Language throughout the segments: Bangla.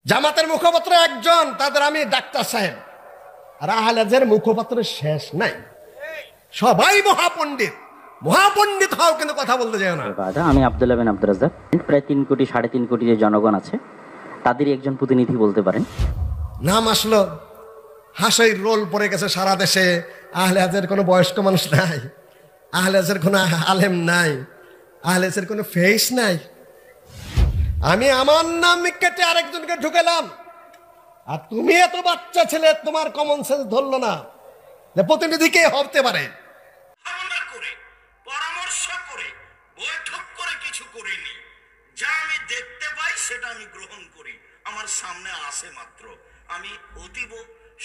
জামাতের মুখপাত্র একজন, তাদের আমি ডাক্তার সাহেব। আর আহলের মুখপাত্র শেষ নাই, সবাই মহাপণ্ডিত। মহাপণ্ডিত হও, কিন্তু কথা বলতে যায় না। আমি আব্দুল্লাহ বিন আব্দুর রাজ্জাক। প্রায় 3 কোটি 3.5 কোটি যে জনগণ আছে তাদেরই একজন প্রতিনিধি বলতে পারেন। নাম আসলো, হাসির রোল পড়ে গেছে সারা দেশে। আহলে হাদিসের কোনো বয়স্ক মানুষ নাই, আহলে হাদিসের কোনো আলেম নাই, আহলে হাদিসের কোনো ফেস নাই। আমি আমার নাম কেটে আরেকজনকে ঢুকেলাম, আর তুমি এত বাচ্চা ছেলে, তোমার কমন সেন্স ধরলো না যে প্রতিনিধি কে হতে পারে। ধারণা করে, পরামর্শ করে, বৈঠক করে কিছু করিনি। যা আমি দেখতে পাই সেটা আমি গ্রহণ করি। আমার সামনে আসে মাত্র। আমি অতীব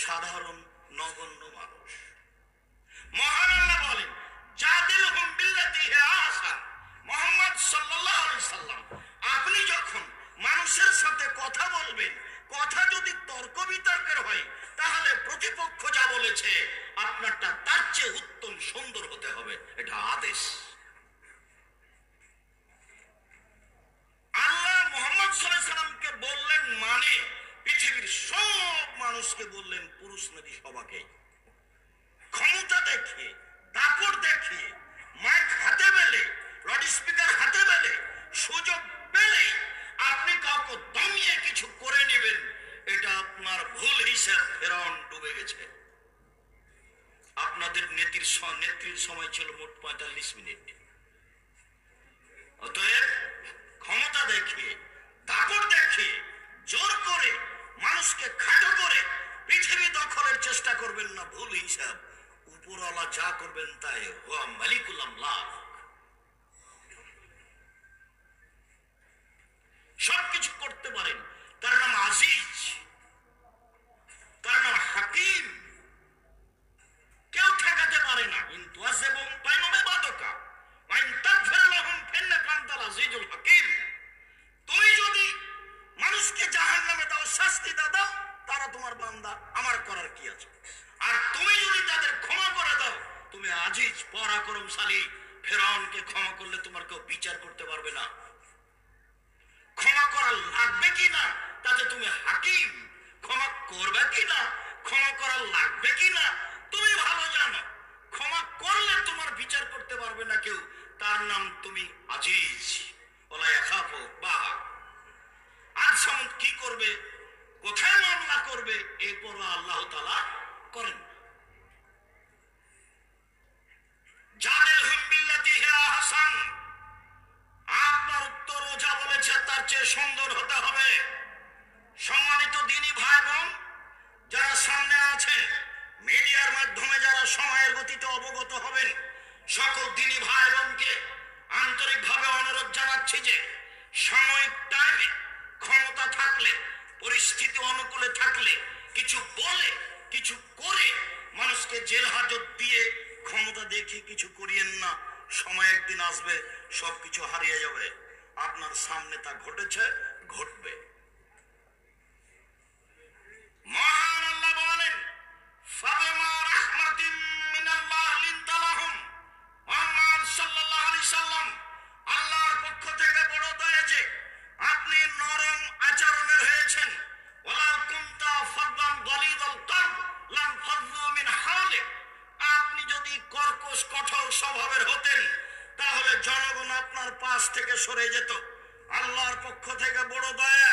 সাধারণ নগণ্য মানুষ। মহান আল্লাহ বলেন, জাদিলহুম বিল্লাতি হিয়া আহসান। মুহাম্মদ সাল্লাল্লাহু আলাইহি সাল্লাম, আপনি যখন মানুষের সাথে কথা বলবেন, কথা যদি তর্ক বিতর্কের হয়, তাহলে প্রতিপক্ষ যা বলেছে আপনারটা তার চেয়ে উত্তম সুন্দর হতে হবে। এটা আদেশ। আল্লাহ মুহাম্মদ সাল্লাল্লাহু আলাইহি সাল্লামকে বললেন, মানে পৃথিবীর সব মানুষকে বললেন, পুরুষ নারী সবাকে। ক্ষমতা দেখিয়ে, দাপট দেখিয়ে, মাইক হাতে পেলে, লাউড স্পিকার হাতে পেলে, সুযোগ পেলে আপনি কাউকে দমিয়ে কিছু করে নেবেন, এটা আপনার ভুল হিসাব। ফেরাউন ডুবে গেছে। আপনাদের নেত্রীর সময় ছিল মোট 45 মিনিট। অতএব ক্ষমতা দেখিয়ে, দাপট দেখিয়ে, জোর করে, মানুষকে খাটো করে পৃথিবী দখলের চেষ্টা করবেন না, ভুল হিসাব। উপরওয়ালা যা করবেন তাই হুয়া মালিকুল আমলাক। সবকিছু করতে পারেন। তার নাম আজিজ, তার নাম হাকিম। কেউ ঠেকাতে পারে না। কিন্তু এবং বাইনমে বাদকা ওয়াইন তাগফির লাহুম ফাইন্নাকা আনতাল আজিজুল হাকিম। তুমি যদি মানুষকে জাহান্নামে দাও, শাস্তি দাও, তারা তোমার বান্দা, আমার করার কি আছে? আর তুমি যদি তাদের ক্ষমা করে দাও, তুমি আজিজ, পরাক্রমশালী। ফেরাউনকে ক্ষমা করলে তোমার কেউ বিচার করতে পারবে না। ক্ষমা করা লাগবে কিনা তাতে তুমি হাকিম। ক্ষমা করবে কিনা, ক্ষমা করা লাগবে কিনা তুমি ভালো জানো। ক্ষমা করলে তোমার বিচার করতে পারবে না কেউ, তার নাম তুমি আজিজ। ওলা ইয়াখাফু বা আজ সামন্ত কি করবে, কোথায় মামলা করবে, এই পরোয়া আল্লাহ তাআলা করেন না। জাদিলহুম বিল্লাতি হিয়া আহসান। আপনার উত্তর যা বলেছে তার চেয়ে সুন্দর হতে হবে। সম্মানিত দিনী ভাই বোন যারা সামনে আছে, মিডিয়ার মাধ্যমে যারা সময়ের গতিতে অবগত হবেন, সকল দিনী ভাই বোনকে আন্তরিকভাবে অনুরোধ জানাচ্ছি যে সাময়িক টাইমে ক্ষমতা থাকলে, পরিস্থিতি অনুকূলে থাকলে কিছু বলে, কিছু করে মানুষকে জেল হাজত দিয়ে ক্ষমতা দেখিয়ে কিছু করিয়েন না। সময় একদিন আসবে, সবকিছু হারিয়ে যাবে। আপনার সামনে তা ঘটেছে, ঘটবে। মহান আল্লাহ বলেন, ফাবিমা রাহমাতিন মিনাল্লাহ লিনতা লাহুম। মুহাম্মদ সাল্লাল্লাহু আলাইহি সাল্লাম, আল্লাহর পক্ষ থেকে বড় দয়া যে আপনি নরম আচরণের হয়েছেন। ওয়ালাউ কুনতা ফাদদান গালিযাল কলব লাম ফাযু মিন হাওলিক। আপনি যদি কর্কশ কঠোর স্বভাবের হতেন, তাহলে জনগণ আপনার পাশ থেকে সরে যেত। আল্লাহর পক্ষ থেকে বড় দয়া,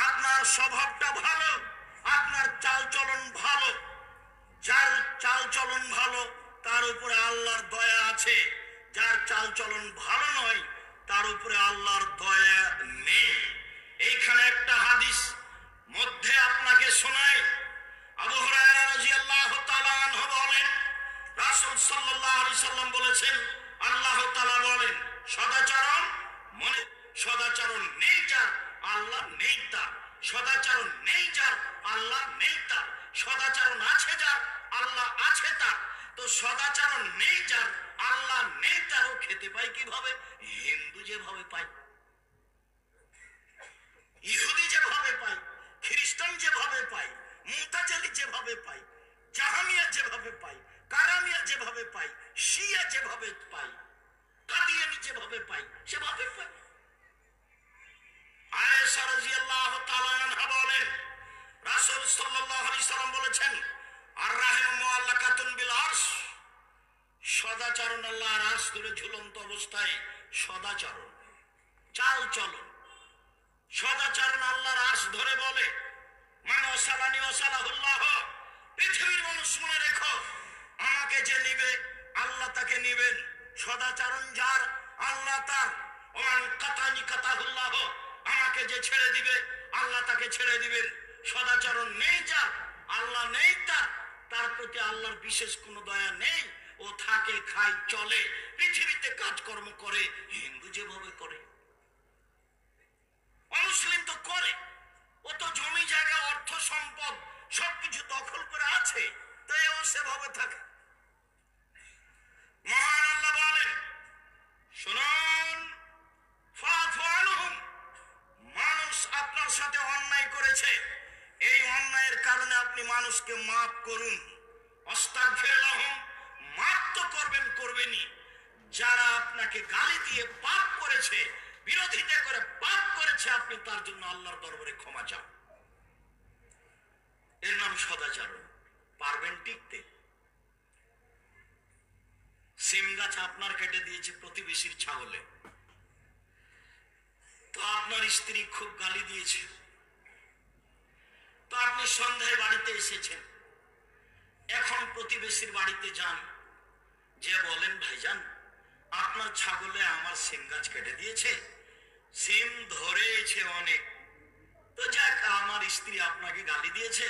আপনার স্বভাবটা ভালো, আপনার চালচলন ভালো। যার চালচলন ভালো তার উপরে আল্লাহর দয়া আছে, যার চালচলন ভালো নয় তার উপরে আল্লাহর দয়া নেই। এইখানে একটা হাদিস মধ্যে আপনাকে শোনাই। আবু হুরায়রা রাদিয়াল্লাহু তাআলা আনহু বলেন, রাসূল সাল্লাল্লাহু আলাইহি সাল্লাম বলেছেন, আল্লাহ তাআলা বলেন, সদাচরণ মনে, সদাচরণ নেই যার, আল্লাহ নেই তার। সদাচরণ নেই যার, আল্লাহ নেই তার। সদাচরণ আছে যার, আল্লাহ আছে তার। তো সদাচরণ নেই যার, আল্লাহ নেই তার, ও খেতে পায় কিভাবে? হিন্দু যেভাবে পায়, ইহুদি যেভাবে পায়, খ্রিস্টান যেভাবে পায়, মুতাজিলি যেভাবে পায়, জাহামিয়া যেভাবে পায়, কারামিয়া যেভাবে পায়, শিয়া যেভাবে পায়, কাদিয়ানি যেভাবে পায়, সেভাবে পায়। আয়েশা রাদিয়াল্লাহু তাআলা আনহা বলেন, সাল্লাল্লাহু আলাইহি সাল্লাম বলেছেন, আর রাহিমু মুআল্লাকাতুন বিল আরশ, সদাচরণ আল্লাহর আরশ ধরে ঝুলন্ত অবস্থায় সদাচরণ, চাল চলন। সদাচরণ আল্লাহর আরশ ধরে বলে, মান ওয়াসালানি ওয়াসালাহুল্লাহ, পৃথিবীর মানুষ মনে রেখো, আমাকে যে নিবে আল্লাহ তাকে নিবেন। সদাচরণ যার, আল্লাহ তার। ওমান কাতানি কাতাহুল্লাহ, আমাকে যে ছেড়ে দিবে আল্লাহ তাকে ছেড়ে দিবেন। সদাচরণ নেই যার, আল্লাহ নেই তার, তার প্রতি আল্লাহর বিশেষ কোনো দয়া নেই। ও থাকে, খায়, চলে, পৃথিবীতে কাজকর্ম করে হিন্দু যেভাবে করে। অমুসলিম তো করে, ও তো জমি জায়গা অর্থ সম্পদ সবকিছু দখল করে আছে, তো ও সেভাবে থাকে। মহান আল্লাহ বলেন, শুনুন, ফাফু আনহুম, মানুষ আপনার সাথে অন্যায় করেছে, এই অন্যায়ের কারণে আপনি মানুষকে মাফ করুন। আস্তাগফির লাহুম, মাফ তো করবেনই। যারা আপনাকে গালি দিয়ে পাপ করেছে, বিরোধিতা করে পাপ করেছে, আপনি তার জন্য আল্লাহর দরবারে ক্ষমা চান। এর নাম সদাচরণ। পারবেন টিকতে? সিম গাছ আপনার কেটে দিয়েছে প্রতিবেশীর ছাগলে, তো আপনার স্ত্রী খুব গালি দিয়েছে, তো আপনি সন্ধ্যায় বাড়িতে এসেছেন। এখন প্রতিবেশীর বাড়িতে যান, যে বলেন, ভাইজান আপনার ছাগলে আমার সিম গাছ কেটে দিয়েছে, সিম ধরেছে অনেক, তো যাক আমার স্ত্রী আপনাকে গালি দিয়েছে,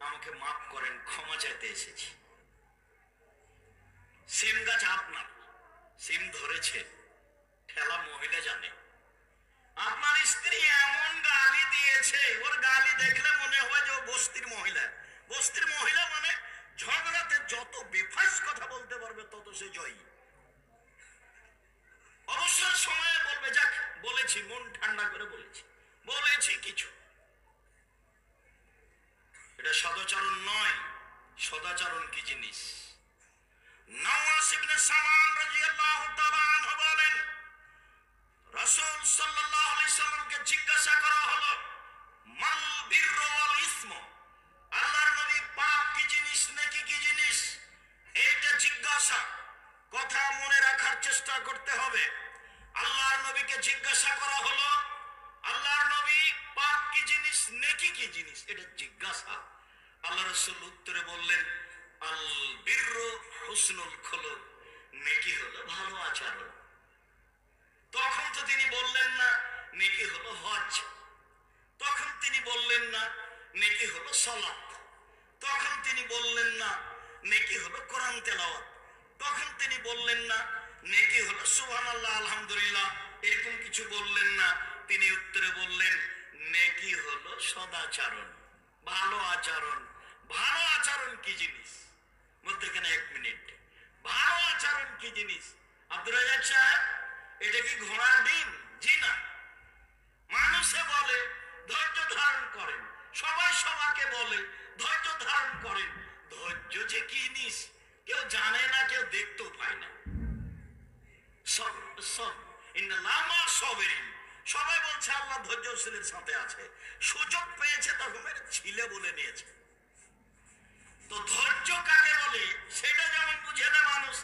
আমাকে মাফ করেন, ক্ষমা চাইতে এসেছি। সিম গাছ আপনার, সিম ধরেছে, ঠেলা মহিলা জানে। আপনার স্ত্রী এমন গালি দিয়েছে, ওর গালি দেখলে মনে হয় যে ও বস্তির মহিলা। বস্তির মহিলা মানে ঝগড়াতে যত বেফাস কথা বলতে পারবে তত সে জয়ী। অবসর সময়ে বলবে, যাক বলেছি, মন ঠান্ডা করে বলেছি কিছু। এটা সদাচরণ নয়। সদাচরণ কি জিনিস? নওয়াস ইবনে সামান রাদিয়াল্লাহু তাআলা আনহু বলেন, রাসূল সাল্লাল্লাহু আলাইহি সাল্লামকে জিজ্ঞাসা করা হলো, মাল বিররু ওয়াল ইসম, আল্লাহর নবী পাপ কি জিনিস, নেকি কি জিনিস? এইটা জিজ্ঞাসা, কথা মনে রাখার চেষ্টা করতে হবে। আল্লাহর নবীকে জিজ্ঞাসা করা হলো, আল্লাহর নবী পাপ কি জিনিস, নেকি কি জিনিস? এটা জিজ্ঞাসা। আল্লাহ রাসূল উত্তরে বললেন, আল বিররু হুসনুল খুলুক, নেকি হলো ভালো আচরণ। তখন তো তিনি বললেন না নেকি হলো হজ, তখন তিনি বললেন না নেকি হলো সালাত, তখন তিনি বললেন না নেকি হলো কোরআন তেলাওয়াত, তখন তিনি বললেন না নেকি হলো সুবহানাল্লাহ আলহামদুলিল্লাহ, এরকম কিছু বললেন না। তিনি উত্তরে বললেন, নেকি হলো সদাচরণ, ভালো আচরণ। ভালো আচরণ কি জিনিস? মধ্যখানে 1 মিনিট, ভালো আচরণ কি জিনিস? আব্দুর রাজ্জাক সাহেব, এটা কি ঘোড়ার ডিম? জি না। মানুষে বলে ধৈর্য ধারণ করেন, সবাই সবাইকে বলে ধৈর্য ধারণ করেন। ধৈর্য যে কি জিনিস কেউ জানে না, কেউ দেখতেও পায় না। সবাই বলছে আল্লাহ ধৈর্যশীলের সাথে আছে, সুযোগ পেয়েছে তখন ছিলে বলে নিয়েছে। তো ধৈর্য কাকে বলে সেটা যেমন বুঝে না মানুষ,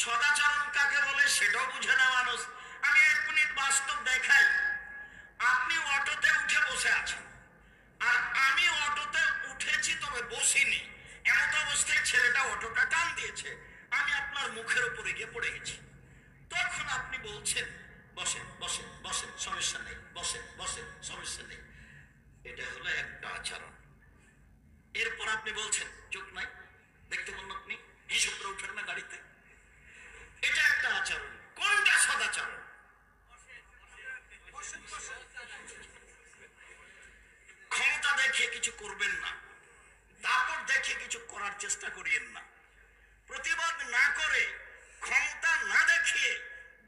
সদাচরণ কাকে বলে সেটাও বুঝে না মানুষ। আমি 1 মিনিট বাস্তব দেখাই। আপনি অটোতে উঠে বসে আছেন, আর আমি অটোতে উঠেছি তবে বসিনি, এমন অবস্থায় ছেলেটা অটোটা টান দিয়েছে, আমি আপনার মুখের উপরে গিয়ে পড়ে গেছি। তখন আপনি বলছেন, বসেন বসেন বসেন, সমস্যা নেই, বসেন বসেন, সমস্যা নেই। এটা হলো একটা আচরণ। এরপর আপনি বলছেন চোখ নাই, দেখতে বলুন আপনি হিসাব করে উঠেন না গাড়িতে, এটা একটা আচরণ। কোনটা সদাচরণ? ক্ষমতা দেখিয়ে কিছু করবেন না, দাপট দেখিয়ে কিছু করার চেষ্টা করিয়েন না। প্রতিবাদ না করে, ক্ষমতা না দেখিয়ে,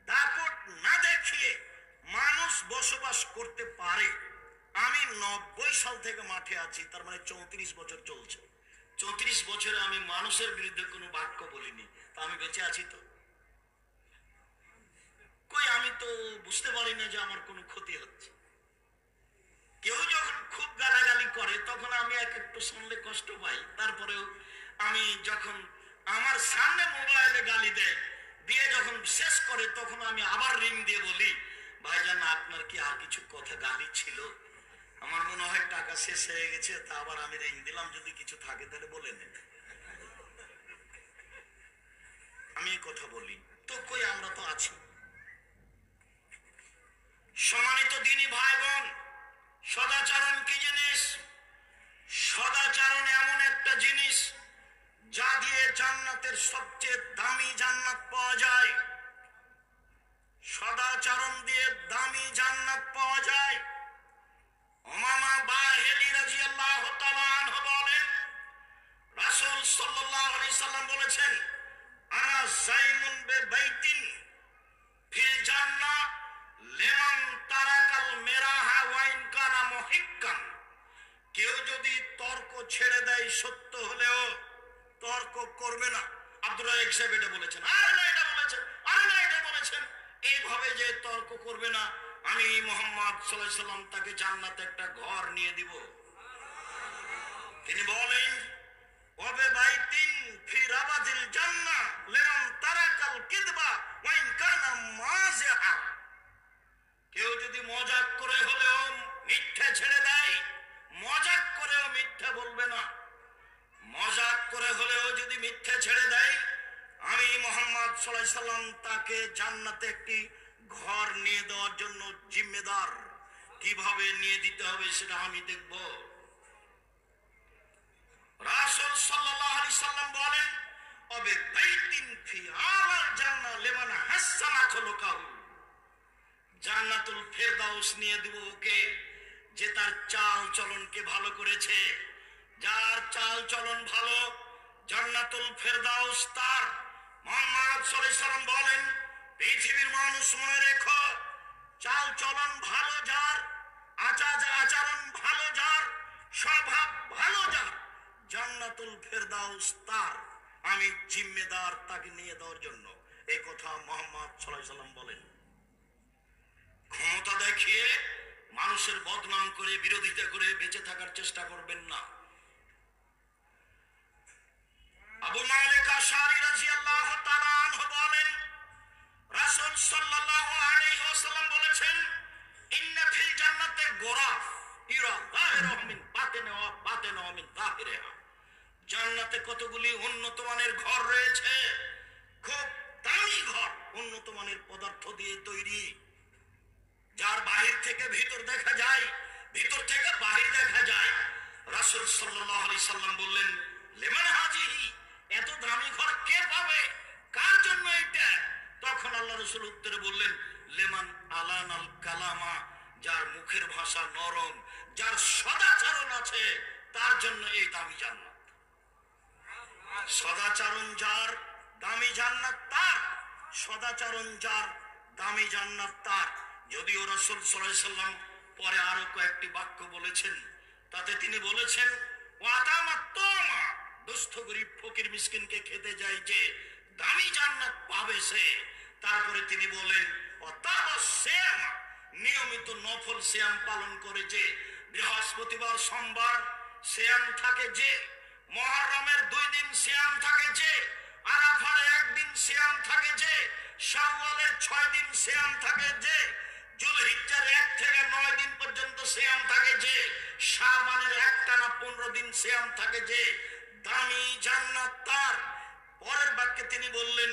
দাপট না দেখিয়ে মানুষ বসবাস করতে পারে। আমি 90 সাল থেকে মাঠে আছি, তার মানে 34 বছর চলছে। 34 বছরে আমি মানুষের বিরুদ্ধে কোনো বাক্য বলিনি, তা আমি বেঁচে আছি তো? কই, আমি তো বুঝতে পারি না যে আমার কোনো ক্ষতি হচ্ছে। কেউ যখন খুব গালাগালি করে তখন আমি এক একটু শুনলে কষ্ট পাই। তারপরেও আমি যখন আমার সামনে মোবাইলে গালি দেয়, দিয়ে যখন শেষ করে তখন আমি আবার রিং দিয়ে বলি, ভাইজান আপনার কি আর কিছু কথা গালি ছিল? আমার মনে হয় টাকা শেষ হয়ে গেছে, তা আবার আমি রিং দিলাম, যদি কিছু থাকে তাহলে বলে নেন। আমি কথা বলি তো কই, আমরা তো আছি। সম্মানিত দিনী ভাই বোন, সদাচরণ কি জিনিস? সদাচরণ এমন একটা জিনিস যা দিয়ে জান্নাতের সবচেয়ে দামি জান্নাত পাওয়া যায়। সদাচরণ দিয়ে দামি জান্নাত পাওয়া যায়। উমামা বাহিলি রাদিয়াল্লাহু তাআলা আনহু বলেন, রাসূল সাল্লাল্লাহু আলাইহি সাল্লাম বলেছেন, আনা সাইমুন বিবাইতিন ফিল জান্নাহ লিমান তারাকাল মিরাহা ওয়া ইন কানা মুহিক্কান। কেউ যদি তর্ক ছেড়ে দেয়, সত্য হলেও তর্ক করবে না। আব্দুর রাজ্জাক সাহেব এটা বলেছেন, আরে না এটা বলেছেন, আরে না এটা বলেছেন, এইভাবে যে তর্ক করবে না, আমি মুহাম্মদ সাল্লাল্লাহু আলাইহি সাল্লাম তাকে জান্নাতে একটা ঘর নিয়ে দিব। তিনি বলেন, ওয়াবে বাইতিন ফি রাবাদিল জান্নাহ লিমান তারাকাল কিযবা ওয়া ইন কানা মাযিহা। কেউ যদি মজাক করে হলেও মিথ্যা ছেড়ে দেয়, মজাক করেও মিথ্যা বলবে না, মজাক করে হলেও যদি মিথ্যা ছেড়ে দেয়, আমি মুহাম্মদ সাল্লাল্লাহু আলাইহি সাল্লাম তাকে জান্নাতে একটি ঘর নিয়ে দেওয়ার জন্য জিম্মেদার। কিভাবে নিয়ে দিতে হবে সেটা আমি দেখব। রাসূল সাল্লাল্লাহু আলাইহি সাল্লাম বলেন, ওয়াবে বাইতিন ফি আলাল জান্নাহ লিমান হাসানা খুলুকাহু। জান্নাতুল ফেরদাউস নিয়ে দেব ওকে, যে তার চাল চলনকে ভালো করেছে। যার চাল চলন ভালো, জান্নাতুল ফেরদাউস তার। মুহাম্মদ সাল্লাল্লাহু আলাইহি সাল্লাম বলেন, পৃথিবীর মানুষ মনে রেখো, চাল চলন ভালো যার, আচরণ ভালো যার, স্বভাব ভালো যার, জান্নাতুল ফেরদাউস তার। আমি জিম্মেদার তাকে নিয়ে দেওয়ার জন্য। এই কথা মুহাম্মদ সাল্লাল্লাহু আলাইহি সাল্লাম বলেন। ক্ষমতা দেখিয়ে মানুষের বদনাম করে বিরোধিতা করে বেঁচে থাকার চেষ্টা করবেন না। আবু মালিক আশআরী রাদিয়াল্লাহু তাআলা আনহু বলেন, রাসূল সাল্লাল্লাহু আলাইহি ওয়াসাল্লাম বলেছেন, ইন্না ফিল জান্নাতি গোরাফ ইরা যাহিরুহু মিন বাতিনিহা ওয়া বাতিনুহু মিন যাহিরিহা। জান্নাতে কতগুলি উন্নত মানের ঘর রয়েছে, খুব দামি ঘর, উন্নত মানের পদার্থ দিয়ে তৈরি, যার বাহির থেকে ভিতর দেখা যায়, ভিতর থেকে বাহির দেখা যায়। রাসূল সাল্লাল্লাহু আলাইহি সাল্লাম বললেন, লিমান হাজিহি, এত দামি ঘর কে পাবে, কার জন্য এটা? তখন আল্লাহ রাসূল উত্তরে বললেন, লিমান আলানাল কালামা, যার মুখের ভাষা নরম, যার সদাচরণ আছে, তার জন্য এই দামি জান্নাত। সদাচরণ যার, দামি জান্নাত তার। সদাচরণ যার, দামি জান্নাত তার। যদিও রাসূল সাল্লাল্লাহু আলাইহি সাল্লাম পরে আরো কয়েকটি বাক্য বলেছেন, তাতে তিনি বলেছেন, ওয়াতামাত তামা, দুস্থ গরীব ফকির মিসকিনকে খেতে যায় যে, দামি জান্নাত পাবে সে। তারপরে তিনি বলেন, ওয়াতাবাস সিয়াম, নিয়মিত নফল সিয়াম পালন করে যে, বৃহস্পতিবার সোমবার সিয়াম থাকে যে, মুহররমের 2 দিন সিয়াম থাকে যে, আরাফার 1 দিন সিয়াম থাকে যে, শাওয়ালের 6 দিন সিয়াম থাকে যে, যুলহিজ্জার 1 থেকে 9 দিন পর্যন্ত সিয়াম থাকে যে, শাবানের একটানা 15 দিন সিয়াম থাকে যে, দামি জান্নাত তার। পরের বাক্যে তিনি বললেন,